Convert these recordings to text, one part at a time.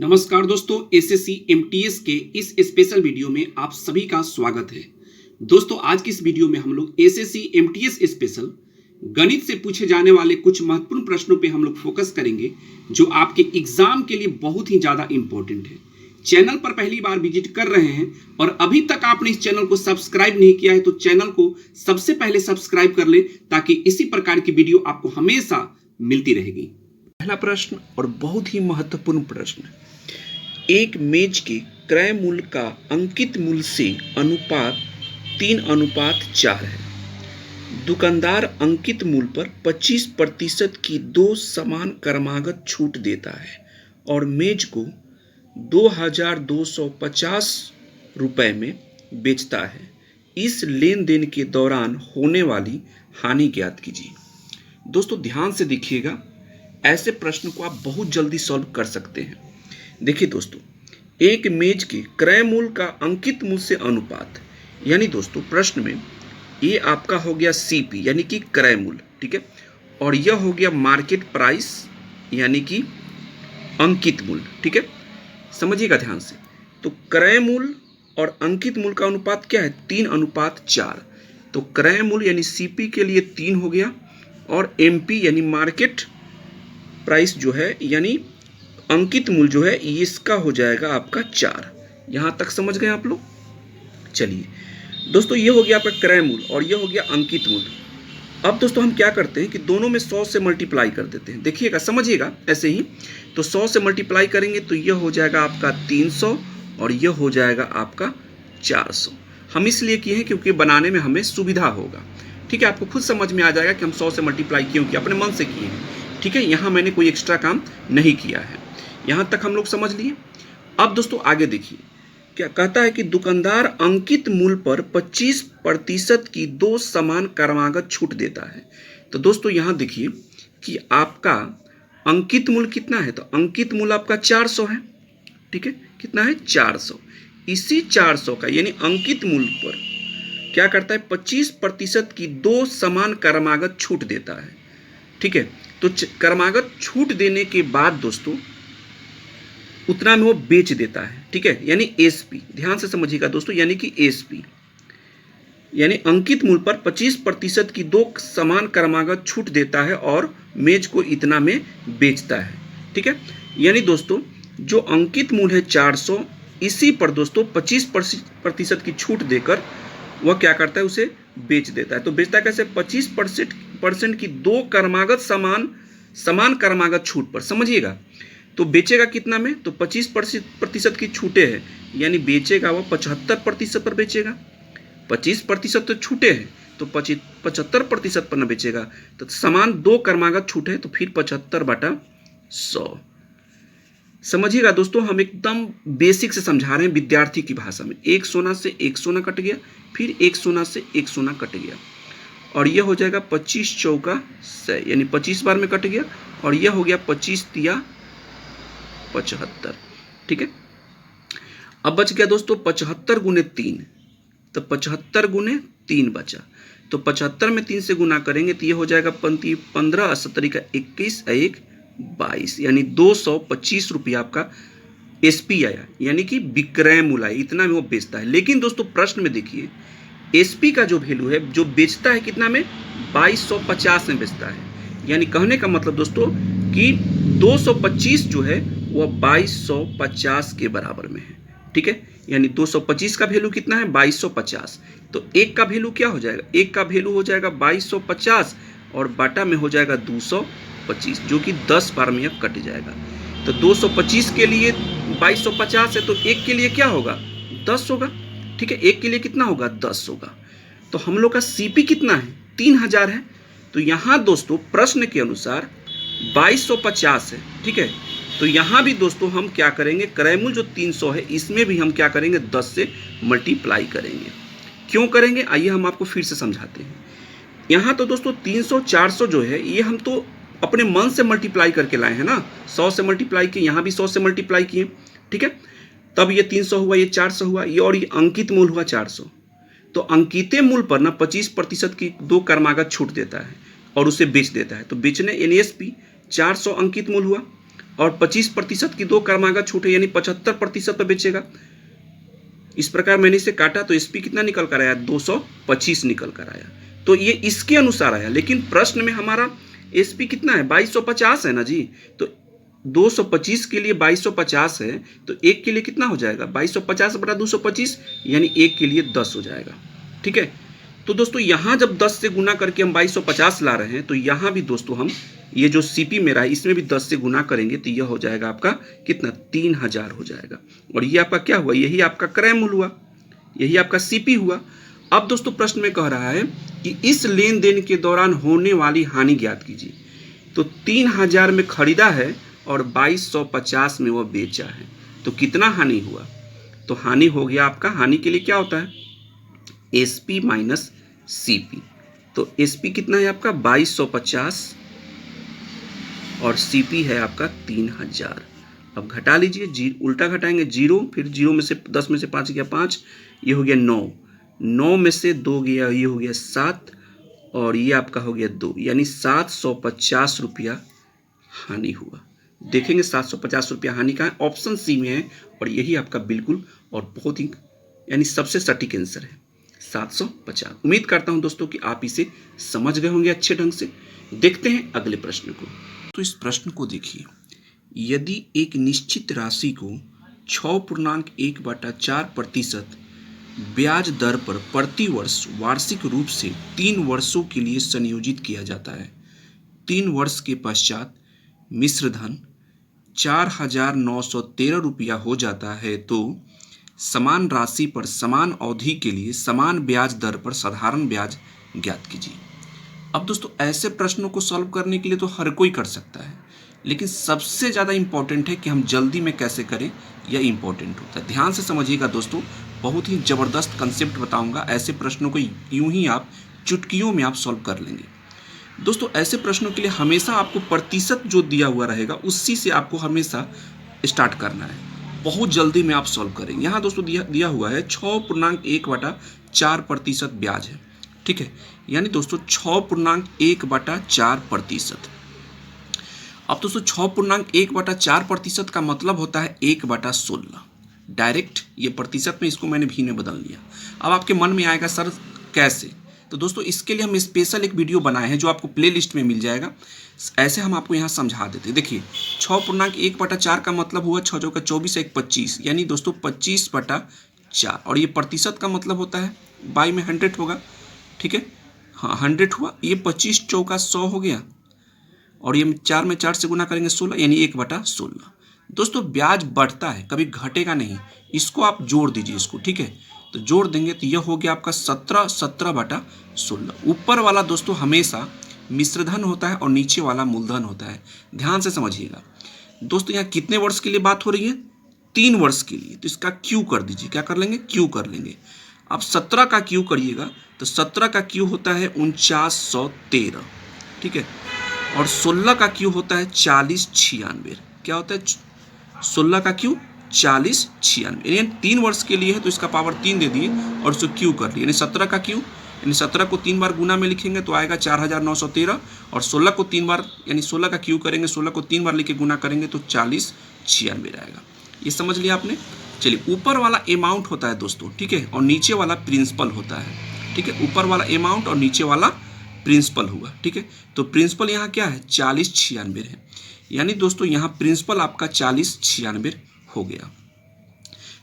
नमस्कार दोस्तों, SSC MTS के इस स्पेशल वीडियो में आप सभी का स्वागत है। दोस्तों, आज की इस वीडियो में हम लोग एसएससी एमटीएस स्पेशल गणित से पूछे जाने वाले कुछ महत्वपूर्ण प्रश्नों पे हम लोग फोकस करेंगे जो आपके एग्जाम के लिए बहुत ही ज़्यादा इंपॉर्टेंट है। चैनल पर पहली बार विजिट कर रहे हैं और अभी तक आपने इस चैनल को सब्सक्राइब नहीं किया है तो चैनल को सबसे पहले सब्सक्राइब कर लें ताकि इसी प्रकार की वीडियो आपको हमेशा मिलती रहेगी। पहला प्रश्न और बहुत ही महत्वपूर्ण प्रश्न, एक मेज के क्रय मूल्य का अंकित मूल्य से अनुपात 3:4 है। दुकानदार अंकित मूल्य पर 25% की दो समान क्रमागत छूट देता है और मेज को 2250 रुपए में बेचता है। इस लेन देन के दौरान होने वाली हानि ज्ञात कीजिए। दोस्तों ध्यान से देखिएगा, ऐसे प्रश्न को आप बहुत जल्दी सॉल्व कर सकते हैं। देखिए दोस्तों, एक मेज के क्रय मूल्य का अंकित मूल्य से अनुपात, यानी दोस्तों प्रश्न में ये आपका हो गया सीपी यानी कि क्रय मूल्य, ठीक है, और यह हो गया मार्केट प्राइस यानी कि अंकित मूल्य, ठीक है। समझिएगा ध्यान से, तो क्रय मूल्य और अंकित मूल्य का अनुपात क्या है? 3:4। तो क्रय मूल्य यानी सीपी के लिए 3 हो गया और एमपी यानी मार्केट प्राइस जो है यानी अंकित मूल्य जो है इसका हो जाएगा आपका 4। यहां तक समझ गए आप लोग? चलिए दोस्तों, ये हो गया आपका क्रय मूल्य और ये हो गया अंकित मूल्य। अब दोस्तों हम क्या करते हैं कि दोनों में 100 से मल्टीप्लाई कर देते हैं। देखिएगा, समझिएगा ऐसे ही, तो 100 से मल्टीप्लाई करेंगे तो ये हो जाएगा आपका 300 और ये हो जाएगा आपका 400। हम इसलिए किए हैं क्योंकि बनाने में हमें सुविधा होगा, ठीक है। आपको खुद समझ में आ जाएगा कि हम 100 से मल्टीप्लाई क्यों किया, अपने मन से किए हैं, ठीक है। यहाँ मैंने कोई एक्स्ट्रा काम नहीं किया है। यहाँ तक हम लोग समझ लिए। अब दोस्तों आगे देखिए, क्या कहता है कि दुकानदार अंकित मूल्य पर 25% की दो समान क्रमागत छूट देता है। तो दोस्तों यहाँ देखिए कि आपका अंकित मूल्य कितना है, तो अंकित मूल्य आपका 400 है, ठीक है। कितना है? 400। इसी 400 का यानी अंकित मूल्य पर क्या करता है? 25% की दो समान क्रमागत छूट देता है, ठीक है। तो क्रमागत छूट देने के बाद दोस्तों उतना में वो बेच देता है, ठीक है, यानी एसपी। ध्यान से समझिएगा दोस्तों, यानी कि एसपी यानी अंकित मूल्य पर 25% की दो समान क्रमागत छूट देता है और मेज को इतना में बेचता है, ठीक है। यानी दोस्तों जो अंकित मूल्य है 400, इसी पर दोस्तों 25% की छूट देकर वह क्या करता है? उसे बेच देता है। तो बेचता है कैसे? 25% की दो क्रमागत समान क्रमागत छूट पर। समझिएगा, तो बेचेगा कितना में? तो 25% की छूटे हैं, यानी बेचेगा वो 75% पर बेचेगा। 25% तो छूटे हैं तो 75% पर न बेचेगा, तो समान दो क्रमागत छूटे हैं तो फिर 75/100। समझिएगा दोस्तों, हम एकदम बेसिक से समझा रहे हैं विद्यार्थी की भाषा में। एक सोना से एक सोना कट गया, फिर एक सोना से एक सोना कट गया और यह हो जाएगा 25 चौका 100, यानी 25 बार में कट गया और यह हो गया 25 तिया 75, ठीक है। अब बच गया दोस्तों 75 गुने 3, तो 75 गुने 3 बचा। तो 75 में 3 से गुना करेंगे तो ये हो जाएगा 15 70 का 21 1 22, यानी 225 रुपया आपका एसपी आया, यानी कि विक्रय मूल्य आया। इतना में वो बेचता है। लेकिन दोस्तों प्रश्न में देखिए, एसपी का जो वैल्यू है, जो बेचता है कितना में? 2250 में बेचता है। यानी कहने का मतलब दोस्तों कि 225 जो है वह 2250 के बराबर में है, ठीक है। यानी 225 का वैल्यू कितना है? 2250। तो एक का वैल्यू क्या हो जाएगा? एक का वैल्यू हो जाएगा 2250 और बाटा में हो जाएगा 225, जो कि 10 बार में यह कट जाएगा। तो 225 के लिए 2250 है, तो एक के लिए क्या होगा? 10 होगा, ठीक है। एक के लिए कितना होगा? 10 होगा। तो हम लोग का सीपी कितना है? 3000 है। तो यहाँ दोस्तों प्रश्न के अनुसार 2250 है, ठीक है। तो यहाँ भी दोस्तों हम क्या करेंगे? क्रय मूल्य जो 300 है, इसमें भी हम क्या करेंगे? 10 से मल्टीप्लाई करेंगे। क्यों करेंगे? आइए हम आपको फिर से समझाते हैं। यहाँ तो दोस्तों 300 400 जो है ये हम तो अपने मन से मल्टीप्लाई करके लाए हैं ना। 100 से मल्टीप्लाई किए, यहाँ भी 100 से मल्टीप्लाई किए, ठीक है। तब ये 300 हुआ, ये 400 हुआ, ये और ये अंकित मूल्य हुआ 400। तो अंकिते मूल्य पर ना 25% की दो क्रमागत छूट देता है और उसे बेच देता है। तो बेचने यानी एसपी 400 अंकित मूल्य हुआ और 25% की 2 क्रमागत छूट है, यानी 75% पर बेचेगा। इस प्रकार मैंने इसे काटा तो एसपी कितना निकल कर आया, 225 निकल कर आया। तो ये इसके अनुसार आया, लेकिन प्रश्न में हमारा एसपी कितना है, 2250 है ना जी। तो 225 के लिए 2250 है, तो एक के लिए कितना हो जाएगा, 2250 बटा 225, यानी एक के लिए 10 हो जाएगा। ठीक है, तो दोस्तों यहाँ जब 10 से गुना करके हम 2250 ला रहे हैं, तो यहाँ भी दोस्तों हम ये जो सीपी मेरा है इसमें भी 10 से गुना करेंगे तो यह हो जाएगा आपका कितना, 3000 हो जाएगा। और ये आपका क्या हुआ, यही आपका क्रय मूल्य हुआ, यही आपका सीपी हुआ। अब दोस्तों प्रश्न में कह रहा है कि इस लेन देन के दौरान होने वाली हानि ज्ञात कीजिए। तो 3000 में खरीदा है और 2250 में वह बेचा है, तो कितना हानि हुआ, तो हानि हो गया आपका, हानि के लिए क्या होता है, एसपी माइनस सीपी। तो एसपी कितना है आपका 2250 और सीपी है आपका 3000। अब घटा लीजिए, उल्टा घटाएंगे, 0, फिर 0 में से 10 में से 5 गया 5, ये हो गया 9, 9 में से 2 गया, ये हो गया 7, और ये आपका हो गया 2, यानी 750 रुपया हानि हुआ। देखेंगे 750 रुपया हानि का है, ऑप्शन सी में है, और यही आपका बिल्कुल और बहुत ही यानी सबसे सटीक आंसर है 750। उम्मीद करता हूं दोस्तों कि आप इसे समझ गए होंगे अच्छे ढंग से। देखते हैं अगले प्रश्न को। तो इस प्रश्न को देखिए, यदि एक निश्चित राशि को 6.1/4% ब्याज दर पर प्रति वर्ष वार्षिक रूप से 3 वर्षों के लिए संयोजित किया जाता है, 3 वर्ष के पश्चात मिश्र धन 4913 रुपया हो जाता है, तो समान राशि पर समान अवधि के लिए समान ब्याज दर पर साधारण ब्याज ज्ञात कीजिए। अब दोस्तों ऐसे प्रश्नों को सॉल्व करने के लिए तो हर कोई कर सकता है, लेकिन सबसे ज़्यादा इम्पॉर्टेंट है कि हम जल्दी में कैसे करें, यह इम्पॉर्टेंट होता है। ध्यान से समझिएगा दोस्तों, बहुत ही ज़बरदस्त कंसेप्ट बताऊंगा। ऐसे प्रश्नों को यूं ही आप चुटकियों में आप सॉल्व कर लेंगे। दोस्तों ऐसे प्रश्नों के लिए हमेशा आपको प्रतिशत जो दिया हुआ रहेगा उसी से आपको हमेशा स्टार्ट करना है, बहुत जल्दी में आप सॉल्व करेंगे। यहाँ दोस्तों दिया हुआ है 6.1/4% ब्याज है, ठीक है, यानी दोस्तों 6.1/4%। अब दोस्तों 6.1/4% का मतलब होता है 1/16। डायरेक्ट ये प्रतिशत में इसको मैंने भी में बदल लिया। अब आपके मन में आएगा सर कैसे, तो दोस्तों इसके लिए हम स्पेशल एक वीडियो बनाए हैं जो आपको प्ले लिस्ट में मिल जाएगा। ऐसे हम आपको यहाँ समझा देते हैं। देखिए 6.1/4 का मतलब हुआ 6 चौका 24 1 25, यानी दोस्तों 25/4, और ये प्रतिशत का मतलब होता है बाई में 100 होगा, ठीक है, हाँ 100 हुआ, ये 25 चौका 100 हो गया, और ये 4 में 4 से गुना करेंगे 16, यानी 1/16। दोस्तों ब्याज बढ़ता है, कभी घटेगा नहीं, इसको आप जोड़ दीजिए इसको, ठीक है, तो जोड़ देंगे तो यह हो गया आपका 17/16। ऊपर वाला दोस्तों हमेशा मिश्रधन होता है और नीचे वाला मूलधन होता है। ध्यान से समझिएगा दोस्तों, यहाँ कितने वर्ष के लिए बात हो रही है, 3 वर्ष के लिए, तो इसका क्यू कर दीजिए, क्या कर लेंगे, क्यू कर लेंगे। आप 17 का क्यू करिएगा तो 17 का क्यू होता है 4913, ठीक है, और 16 का क्यू होता है 4096। क्या होता है 16 का क्यू 4096, यानी 3 वर्ष के लिए है तो इसका पावर 3 दे दिए और उसको क्यू कर लिए, यानी 17 का क्यू, यानी 17 को 3 बार गुना में लिखेंगे तो आएगा 4913, और 16 को 3 बार, यानी 16 का क्यू करेंगे, 16 को 3 बार लिख के गुना करेंगे तो 4096 आएगा। ये समझ लिया आपने। चलिए ऊपर वाला अमाउंट होता है दोस्तों, ठीक है, और नीचे वाला प्रिंसिपल होता है, ठीक है, ऊपर वाला अमाउंट और नीचे वाला प्रिंसिपल हुआ, ठीक है। तो प्रिंसिपल यहाँ क्या है 4096 है, यानी दोस्तों यहाँ प्रिंसिपल आपका 4096 हो गया।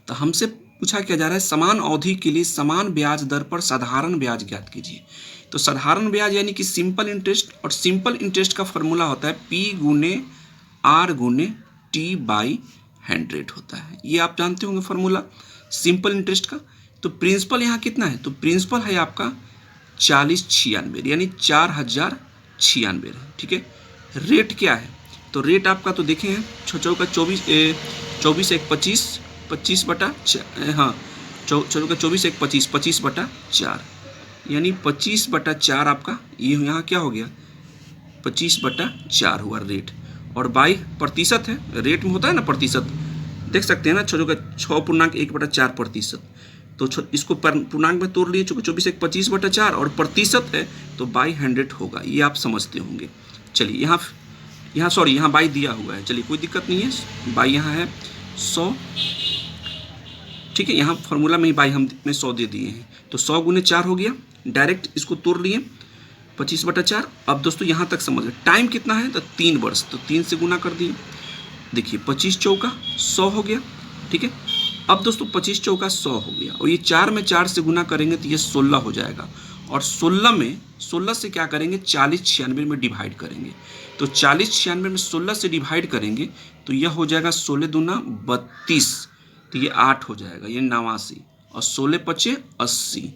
तो हमसे पूछा क्या जा रहा है, समान अवधि के लिए समान ब्याज दर पर साधारण ब्याज ज्ञात कीजिए। तो साधारण ब्याज यानी कि सिंपल इंटरेस्ट, और सिंपल इंटरेस्ट का फॉर्मूला होता है P × R × T/100 होता है। ये आप जानते होंगे फॉर्मूला सिंपल इंटरेस्ट का। तो प्रिंसिपल यहाँ कितना है, तो प्रिंसिपल है आपका 4096, यानी 4096 है, ठीक है। रेट क्या है, तो रेट आपका तो देखें हैं 6 चौका 24 1 25, 24 1 25, 25/4, यानी 25/4 आपका ये यहाँ क्या हो गया 25/4 हुआ रेट। और बाई प्रतिशत है, रेट में होता है ना प्रतिशत, देख सकते हैं ना 6.1/4%, तो इसको पूर्णांक में तोड़ लिए, चूँकि 24 1 25/4 और प्रतिशत है तो बाई 100 होगा, ये आप समझते होंगे। चलिए यहाँ यहाँ सॉरी यहाँ बाई दिया हुआ है, चलिए कोई दिक्कत नहीं है, बाई यहाँ है 100, ठीक है, यहाँ फॉर्मूला में ही बाई हमने 100 दे दिए हैं, तो 100 गुने 4 हो गया, डायरेक्ट इसको तोड़ लिए 25/4। अब दोस्तों यहाँ तक समझ गए, टाइम कितना है तो 3 वर्ष, तो 3 से गुना कर दिए, देखिए 25 चौका 100 हो गया, ठीक है। अब दोस्तों 25 चौका 100 हो गया, और ये 4 में 4 से गुना करेंगे तो ये 16 हो जाएगा, और 16 से क्या करेंगे 40 96 में डिवाइड करेंगे, तो 40 96 में 16 से डिवाइड करेंगे तो यह हो जाएगा 16 दूना 32, तो ये 8 हो जाएगा, ये 89, और 16 पचे 80,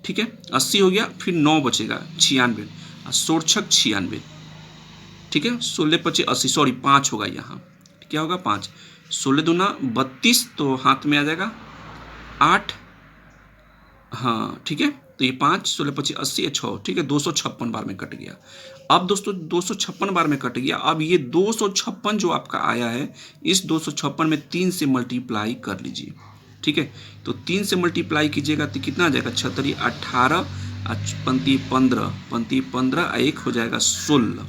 ठीक है, 80 हो गया, फिर 9 बचेगा 96, और 16 छक 96, ठीक है, 16 पचे 80, सॉरी 5 होगा यहाँ, क्या होगा 5, 16 दूना 32, तो हाथ में आ जाएगा 8, हाँ ठीक है, तो ये 5 16 पचे 80 या 6, ठीक है, 256 बार में कट गया। अब दोस्तों 256 बार में कट गया, अब ये 256 जो आपका आया है, इस 256 में 3 से मल्टीप्लाई कर लीजिए, ठीक है, तो 3 से मल्टीप्लाई कीजिएगा तो कितना आ जाएगा 36 18 पंती 15 पंती 15 1 हो जाएगा 16,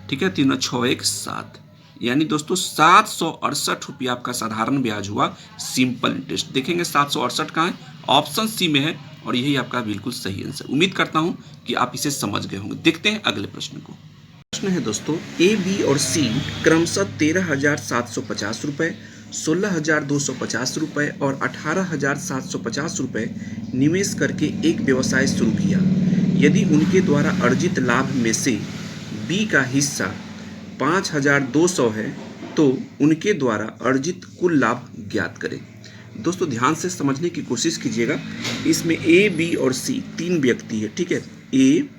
ठीक है, 3 6 1 7, यानी दोस्तों 768 रुपया आपका साधारण ब्याज हुआ सिंपल इंटरेस्ट। देखेंगे 768 कहाँ है, ऑप्शन सी में है, और यही आपका बिल्कुल सही आंसर। उम्मीद करता हूं कि आप इसे समझ गए होंगे। देखते हैं अगले प्रश्न को। प्रश्न है दोस्तों, ए बी और सी क्रमशः 13,750 रुपये, 16,250 रुपये और 18,750 रुपये निवेश करके एक व्यवसाय शुरू किया। यदि उनके द्वारा अर्जित लाभ में से बी का हिस्सा 5,200 है तो उनके द्वारा अर्जित कुल लाभ ज्ञात करें। दोस्तों ध्यान से समझने की कोशिश कीजिएगा, इसमें ए बी और सी 3 व्यक्ति है, ठीक है, ए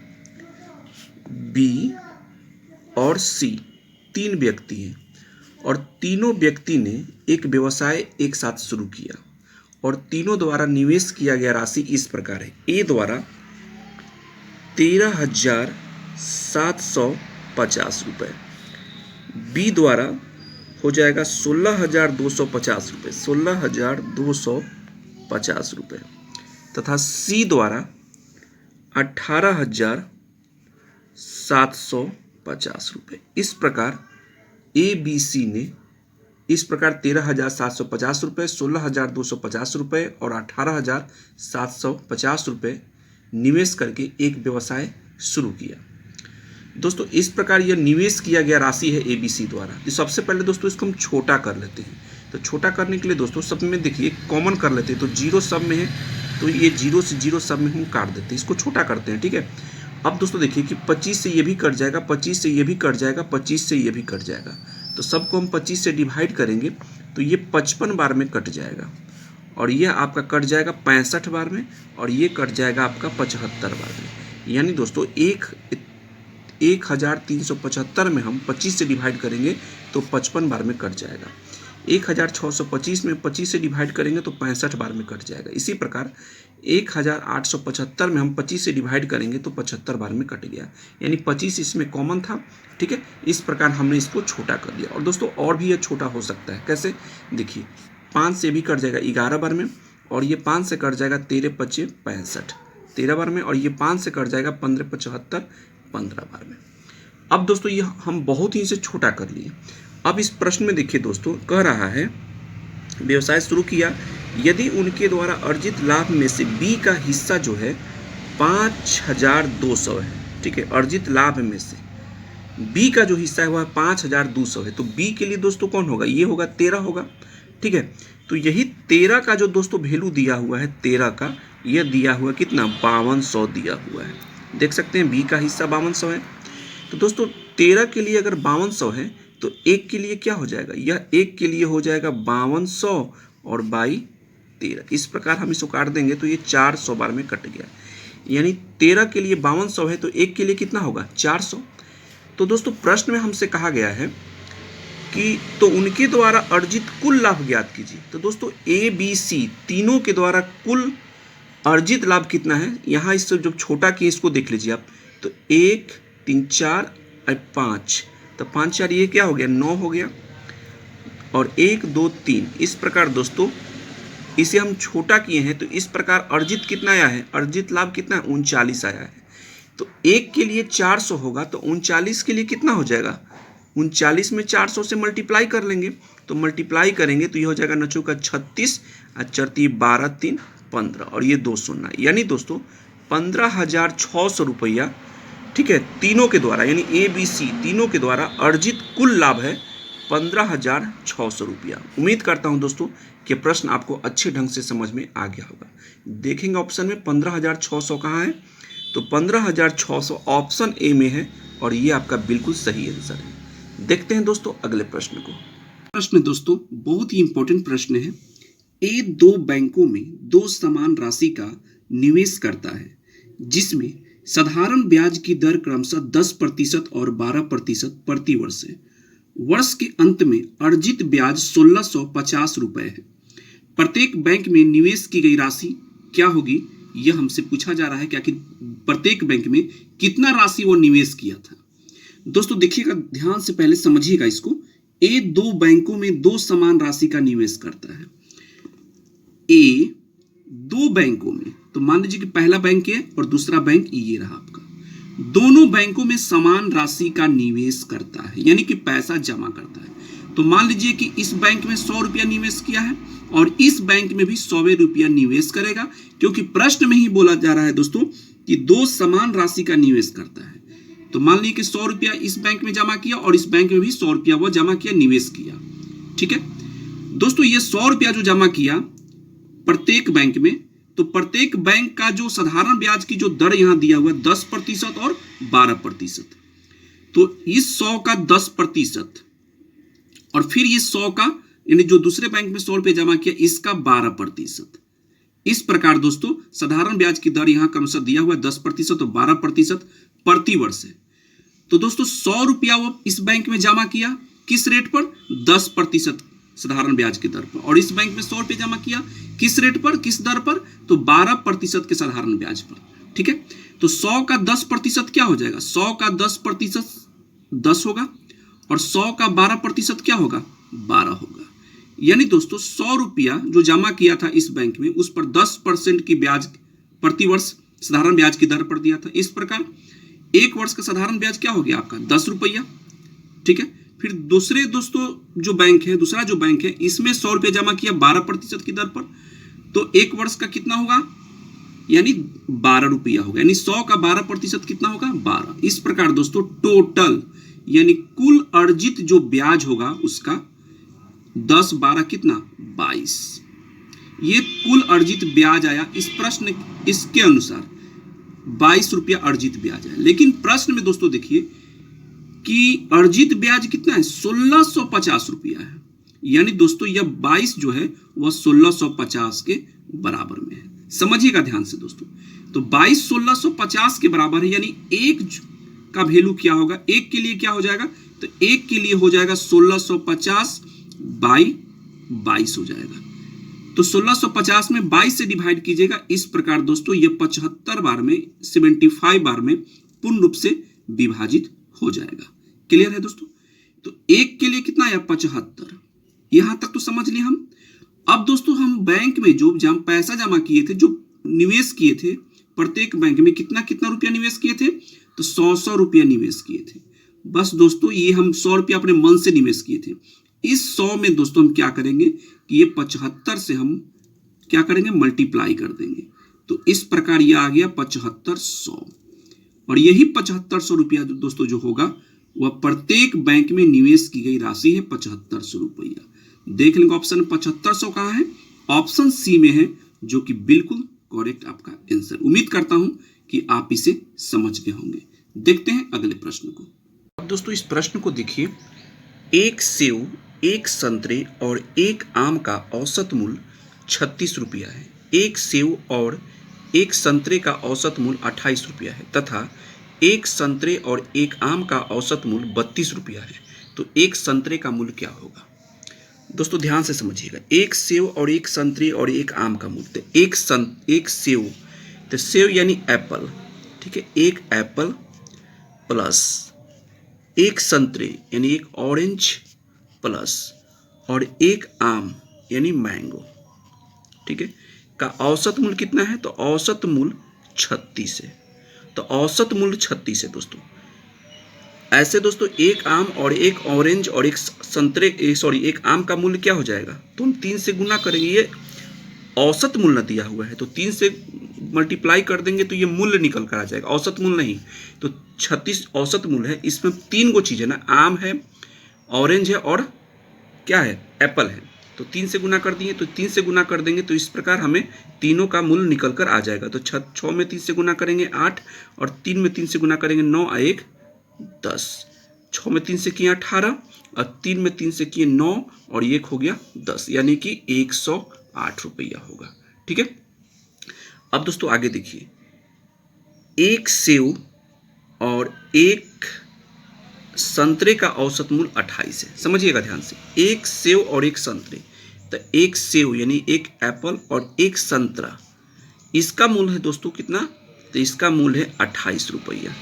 बी और सी 3 व्यक्ति हैं, और तीनों व्यक्ति ने एक व्यवसाय एक साथ शुरू किया, और तीनों द्वारा निवेश किया गया राशि इस प्रकार है। ए द्वारा 13,750 रुपये, बी द्वारा हो जाएगा 16,250 रुपये, 16,250 रुपये, तथा सी द्वारा 18,750 रुपये। इस प्रकार ए बी सी ने इस प्रकार 13,750 रुपये, 16,250 रुपये और 18,750 रुपये निवेश करके एक व्यवसाय शुरू किया। दोस्तों इस प्रकार यह निवेश किया गया राशि है ए बी सी द्वारा। तो सबसे पहले दोस्तों इसको हम छोटा कर लेते हैं। तो छोटा करने के लिए दोस्तों सब में देखिए कॉमन कर लेते हैं, तो 0 सब में है तो ये 0 से 0 सब में हम काट देते हैं, इसको छोटा करते हैं, ठीक है। अब दोस्तों देखिए कि 25 से ये भी कट जाएगा, 25 से ये भी कट जाएगा, 25 से ये भी कट जाएगा, तो सबको हम 25 से डिवाइड करेंगे तो ये 55 बार में कट जाएगा, और ये आपका कट जाएगा 65 बार में, और ये कट जाएगा आपका 75 बार में। यानी दोस्तों 1,375 में हम 25 से डिवाइड करेंगे तो 55 बार में कट जाएगा। 1,625 में 25 से डिवाइड करेंगे तो 65 बार में कट जाएगा। इसी प्रकार 1,875 में हम 25 से डिवाइड करेंगे तो 75 बार में कट गया, यानी 25 इसमें कॉमन था, ठीक है। इस प्रकार हमने इसको छोटा कर दिया। और दोस्तों और भी ये छोटा हो सकता है, कैसे देखिए 5 से भी कट जाएगा 11 बार में, और ये 5 से कट जाएगा 13 पचे 65 13 बार में, और ये 5 से कट जाएगा 15 75 15 बार में। अब दोस्तों ये हम बहुत ही इसे छोटा कर लिए। अब इस प्रश्न में देखिए दोस्तों कह रहा है व्यवसाय शुरू किया, यदि उनके द्वारा अर्जित लाभ में से बी का हिस्सा जो है 5,200 है, ठीक है, अर्जित लाभ में से बी का जो हिस्सा है वह 5,200 है, तो बी के लिए दोस्तों कौन होगा, ये होगा 13 होगा, ठीक है। तो यही 13 का जो दोस्तों वैल्यू दिया हुआ है, 13 का यह दिया हुआ कितना 5200 दिया हुआ है, देख सकते हैं बी का हिस्सा 5200 है। तो दोस्तों 13 के लिए अगर 5200 है तो 1 के लिए क्या हो जाएगा, यह 1 के लिए हो जाएगा 5200 और बाई 13, इस प्रकार हम इसको काट देंगे तो ये 400 बार में कट गया, यानी 13 के लिए 5200 है तो 1 के लिए कितना होगा 400। तो दोस्तों प्रश्न में हमसे कहा गया है कि तो उनके द्वारा अर्जित कुल लाभ ज्ञात कीजिए। तो दोस्तों ए बी सी तीनों के द्वारा कुल अर्जित लाभ कितना है, यहाँ इससे जब छोटा किए इसको देख लीजिए आप, तो 1 3 4 और 5, तो 5 4 ये क्या हो गया 9 हो गया, और 1 2 3, इस प्रकार दोस्तों इसे हम छोटा किए हैं तो इस प्रकार अर्जित कितना आया है, अर्जित लाभ कितना है 39 आया है। तो 1 के लिए 400 होगा तो 39 के लिए कितना हो जाएगा 39 में 400 से मल्टीप्लाई कर लेंगे, तो मल्टीप्लाई करेंगे तो ये हो जाएगा नचो का 36 और चरती 12 3 15 और ये 2 शून्य, यानी दोस्तों 15,600 रुपया, ठीक है, तीनों के द्वारा यानी ABC तीनों के द्वारा अर्जित कुल लाभ है 15,600 रुपया। उम्मीद करता हूं दोस्तों कि प्रश्न आपको अच्छे ढंग से समझ में आ गया होगा। देखेंगे ऑप्शन में 15,600 कहाँ है, तो 15,600 ऑप्शन ए में है और ये आपका बिल्कुल सही आंसर है। देखते हैं दोस्तों अगले प्रश्न को। प्रश्न दोस्तों बहुत ही इंपॉर्टेंट प्रश्न है। ए दो बैंकों में दो समान राशि का निवेश करता है जिसमें साधारण ब्याज की दर क्रमशः 10% और 12% प्रति वर्ष है। वर्ष के अंत में अर्जित ब्याज 1650 रुपए है। प्रत्येक बैंक में निवेश की गई राशि क्या होगी, यह हमसे पूछा जा रहा है कि आखिर प्रत्येक बैंक में कितना राशि वो निवेश किया था। दोस्तों देखिएगा, ध्यान से पहले समझिएगा इसको। ए दो बैंकों में दो समान राशि का निवेश करता है। ए दो बैंकों में, तो मान लीजिए कि पहला बैंक है और दूसरा बैंक ये रहा आपका, दोनों बैंकों में समान राशि का निवेश करता है, यानी कि पैसा जमा करता है। तो मान लीजिए कि इस बैंक में 100 रुपया निवेश किया है और इस बैंक में भी 100 रुपया निवेश करेगा, क्योंकि प्रश्न में ही बोला जा रहा है दोस्तों कि दो समान राशि का निवेश करता है। तो मान लीजिए कि 100 रुपया इस बैंक में जमा किया और इस बैंक में भी 100 रुपया वो जमा किया, निवेश किया। ठीक है दोस्तों, ये 100 रुपया जो जमा किया प्रत्येक बैंक में, तो प्रत्येक बैंक का जो साधारण ब्याज की जो दर यहां दिया हुआ है 10% और 12%, तो इस 100 का 10% और फिर इस 100 का, यानी जो दूसरे बैंक में 100 रुपये जमा किया इसका 12%। इस प्रकार दोस्तों साधारण ब्याज की दर यहां क्रमशः दिया हुआ है 10% और 12% प्रति वर्ष है। तो दोस्तों 100 रुपया वो इस बैंक में जमा किया, किस रेट पर, 10% साधारण ब्याज की दर पर, और इस बैंक में 100 रुपये जमा किया किस रेट पर, किस दर पर, तो 12% के साधारण ब्याज पर। ठीक है, तो 100 का 10% क्या हो जाएगा, 100 का 10% 10 होगा और 100 का 12% क्या होगा, 12 होगा। यानी दोस्तों 100 रुपया जो जमा किया था इस बैंक में उस पर 10% की ब्याज प्रति वर्ष साधारण ब्याज की दर पर दिया था। इस प्रकार एक वर्ष का साधारण ब्याज क्या हो गया आपका, 10 रुपया। ठीक है, फिर दूसरे दोस्तों जो बैंक है, दूसरा जो बैंक है इसमें 100 रुपया जमा किया 12% की दर पर, तो एक वर्ष का कितना होगा, यानी 12 रुपया होगा, यानी 100 का 12% कितना होगा, 12। इस प्रकार दोस्तों टोटल यानी कुल अर्जित जो ब्याज होगा उसका 10 12 कितना, 22। ये कुल अर्जित ब्याज आया इस प्रश्न, इसके अनुसार 22 रुपया अर्जित ब्याज है। लेकिन प्रश्न में दोस्तों देखिए कि अर्जित ब्याज कितना है, 1650 रुपया है, यानी दोस्तों यह 22 जो है वह 1650 के बराबर में है। समझिएगा ध्यान से दोस्तों, तो 22 1650 के बराबर है, यानी एक का वैल्यू क्या होगा, एक के लिए क्या हो जाएगा, तो एक के लिए हो जाएगा 1650 बाई 22 हो जाएगा। तो 1650 में 22 से डिवाइड कीजिएगा। इस प्रकार दोस्तों ये 75 बार में 75 बार में पूर्ण रूप से विभाजित हो जाएगा। क्लियर है दोस्तों, तो एक के लिए कितना आया, 75। यहां तक तो समझ लिया हम। अब दोस्तों हम बैंक में जो पैसा जमा किए थे, जो निवेश किए थे प्रत्येक बैंक में कितना कितना रुपया निवेश किए थे, तो 100 रुपया निवेश किए थे। बस दोस्तों ये हम 100 रुपया अपने मन से निवेश किए थे। इस 100 में दोस्तों हम क्या करेंगे कि ये 75 से हम क्या करेंगे, मल्टीप्लाई कर देंगे। तो इस प्रकार ये आ गया 7500, और यही 7500 रुपया दोस्तों जो होगा वह प्रत्येक बैंक में निवेश की गई राशि है 7500 रुपया। देख लेंगे ऑप्शन 7500 कहाँ है, ऑप्शन सी में है, जो कि बिल्कुल करेक्ट आपका आंसर। उम्मीद करता हूं कि आप इसे समझ गए होंगे। देखते हैं अगले प्रश्न को। अब दोस्तों इस प्रश्न को देखिए, एक सेव, एक संतरे और एक आम का औसत मूल्य 36 रुपया है। एक सेव और एक संतरे का औसत मूल्य 28 रुपया है तथा एक संतरे और एक आम का औसत मूल्य 32 रुपया है। तो एक संतरे का मूल्य क्या होगा। दोस्तों ध्यान से समझिएगा, एक सेव और एक संतरे और एक आम का मूल्य, तो एक सेव, तो सेव यानी एप्पल, ठीक है, एक एप्पल प्लस एक संतरे यानी एक ऑरेंज प्लस और एक आम यानी मैंगो, ठीक है, का औसत मूल्य कितना है, तो औसत मूल्य 36 है। तो औसत मूल्य 36 है दोस्तों। ऐसे दोस्तों एक आम और एक ऑरेंज और एक संतरे एक आम का मूल्य क्या हो जाएगा, तो हम 3 से गुना करेंगे। ये औसत मूल्य दिया हुआ है तो 3 से मल्टीप्लाई कर देंगे तो ये मूल्य निकल कर आ जाएगा, औसत मूल्य नहीं। तो 36 औसत मूल्य है। इसमें 3 गो चीज़ है ना, आम है, ऑरेंज है और क्या है, एप्पल है। तो 3 से गुना कर दिए, तो 3 से गुना कर देंगे तो इस प्रकार हमें तीनों का मूल्य निकल कर आ जाएगा। तो 6 में 3 से गुना करेंगे 8 और 3 में 3 से गुना करेंगे 9 और 1 10। 6 में 3 से किए 18 और 3 में 3 से किए 9 और 1 हो गया 10, यानी कि 108 रुपया होगा। ठीक है। अब दोस्तों आगे देखिए, एक सेव और एक संतरे का औसत मूल्य 28 है। समझिएगा ध्यान से, एक सेव और एक संतरे, तो एक सेव यानी एक एप्पल और एक संतरा, इसका मूल्य है दोस्तों कितना, तो इसका मूल्य है 28 रुपया।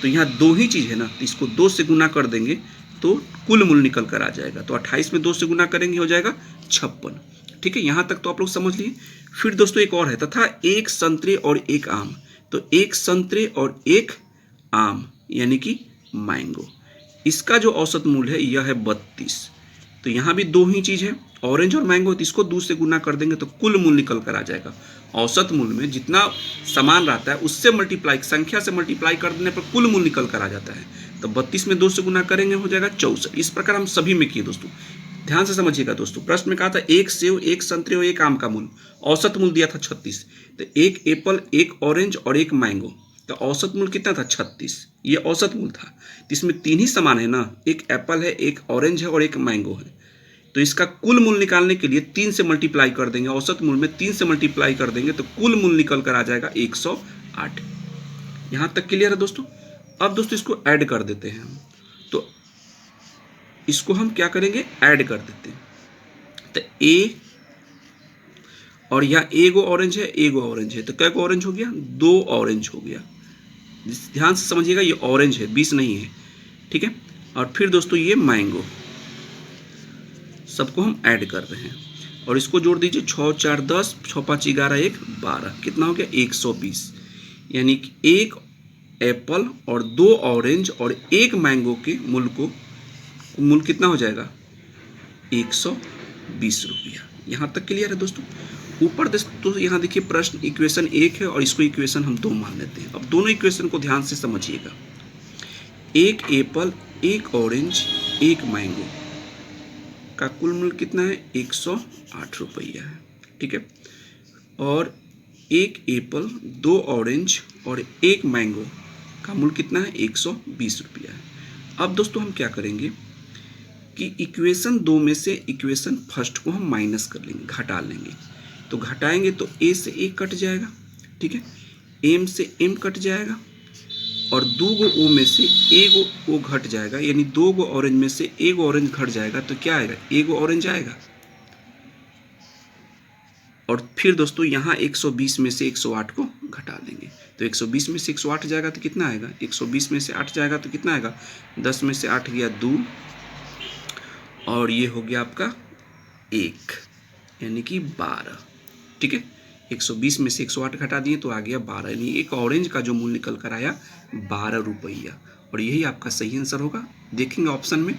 तो यहाँ दो ही चीज़ है ना, तो इसको 2 से गुना कर देंगे तो कुल मूल्य निकल कर आ जाएगा। तो 28 में 2 से गुना करेंगे हो जाएगा 56। ठीक है, यहाँ तक तो आप लोग समझ लिए। फिर दोस्तों एक और है, तथा एक संतरे और एक आम, तो एक संतरे और एक आम यानी कि मैंगो, इसका जो औसत मूल्य है यह है 32। तो यहाँ भी दो ही चीज़ है, ऑरेंज और मैंगो, तो इसको 2 से गुना कर देंगे तो कुल मूल्य निकल कर आ जाएगा। औसत मूल्य में जितना समान रहता है उससे मल्टीप्लाई, संख्या से मल्टीप्लाई कर देने पर कुल मूल्य निकल कर आ जाता है। तो 32 में 2 से गुना करेंगे हो जाएगा 64। इस प्रकार हम सभी में किए दोस्तों, ध्यान से समझिएगा दोस्तों। प्रश्न में कहा था एक सेव, एक संतरे और एक आम का मूल्य, औसत मूल्य दिया था 36। तो एक एप्पल, एक ऑरेंज और एक मैंगो, तो औसत मूल्य कितना था 36, ये औसत मूल्य था। तो इसमें 3 ही समान है ना, एक एप्पल है, एक ऑरेंज है और एक मैंगो है। तो इसका कुल मूल्य निकालने के लिए 3 से मल्टीप्लाई कर देंगे, औसत मूल्य में 3 से मल्टीप्लाई कर देंगे तो कुल मूल्य निकल कर आ जाएगा 108। यहाँ तक क्लियर है दोस्तों। अब दोस्तों इसको ऐड कर देते हैं हम, तो इसको हम क्या करेंगे, ऐड कर देते हैं। तो ए और यहाँ एगो ऑरेंज है, एगो ऑरेंज है, तो कै को ऑरेंज हो गया, 2 ऑरेंज हो गया। ध्यान से समझिएगा, ये ऑरेंज है, 20 नहीं है। ठीक है। और फिर दोस्तों ये मैंगो, सबको हम ऐड कर रहे हैं और इसको जोड़ दीजिए, 6 4 10, 6 5 11 1 12, कितना हो गया 120। यानी कि एक एप्पल और 2 ऑरेंज और एक मैंगो के मूल्य कितना हो जाएगा 120 रुपया। यहाँ तक क्लियर है दोस्तों। ऊपर दोस्तों यहाँ देखिए प्रश्न इक्वेशन 1 है और इसको इक्वेशन हम 2 मान लेते हैं। अब दोनों इक्वेशन को ध्यान से समझिएगा, एक एप्पल, एक ऑरेंज, एक मैंगो का कुल मूल्य कितना है 108 रुपया है। ठीक है। और एक एप्पल, 2 ऑरेंज और एक मैंगो का मूल्य कितना है 120 रुपया है। अब दोस्तों हम क्या करेंगे कि इक्वेशन 2 में से इक्वेशन फर्स्ट को हम माइनस कर लेंगे, घटा लेंगे। तो घटाएंगे तो ए से ए कट जाएगा, ठीक है, एम से एम कट जाएगा और 2 गो ओ में से एगो ओ घट जाएगा, यानी 2 गो ऑरेंज में से एगो ऑरेंज घट जाएगा तो क्या आएगा, एगो ऑरेंज आएगा। और फिर दोस्तों यहाँ 120 में से 108 को घटा देंगे तो 120 में से 108 जाएगा तो कितना आएगा, 120 में से 8 जाएगा तो कितना आएगा, 10 में से 8 गया 2 और ये हो गया आपका 1 यानी कि 12। ठीक है। 120 में से 108 घटा दिए तो आ गया 12, यानी एक ऑरेंज का जो मूल्य निकल कर आया 12 रुपया। और यही आपका सही आंसर होगा। देखेंगे ऑप्शन में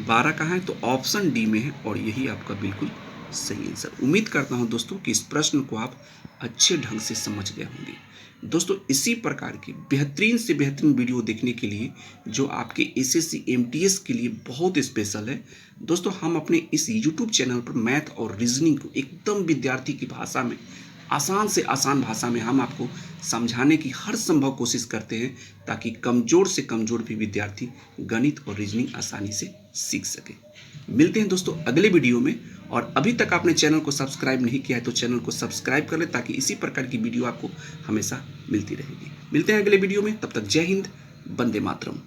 12 कहाँ है, तो ऑप्शन डी में है और यही आपका बिल्कुल सही आंसर। उम्मीद करता हूँ दोस्तों कि इस प्रश्न को आप अच्छे ढंग से समझ गए होंगे। दोस्तों इसी प्रकार की बेहतरीन से बेहतरीन वीडियो देखने के लिए जो आपके एसएससी एमटीएस के लिए बहुत स्पेशल है दोस्तों, हम अपने इस यूट्यूब चैनल पर मैथ और रीजनिंग को एकदम विद्यार्थी की भाषा में, आसान से आसान भाषा में हम आपको समझाने की हर संभव कोशिश करते हैं ताकि कमज़ोर से कमज़ोर भी विद्यार्थी गणित और रीजनिंग आसानी से सीख सके। मिलते हैं दोस्तों अगले वीडियो में, और अभी तक आपने चैनल को सब्सक्राइब नहीं किया है तो चैनल को सब्सक्राइब कर ले ताकि इसी प्रकार की वीडियो आपको हमेशा मिलती रहेगी। मिलते हैं अगले वीडियो में, तब तक जय हिंद, वंदे मातरम।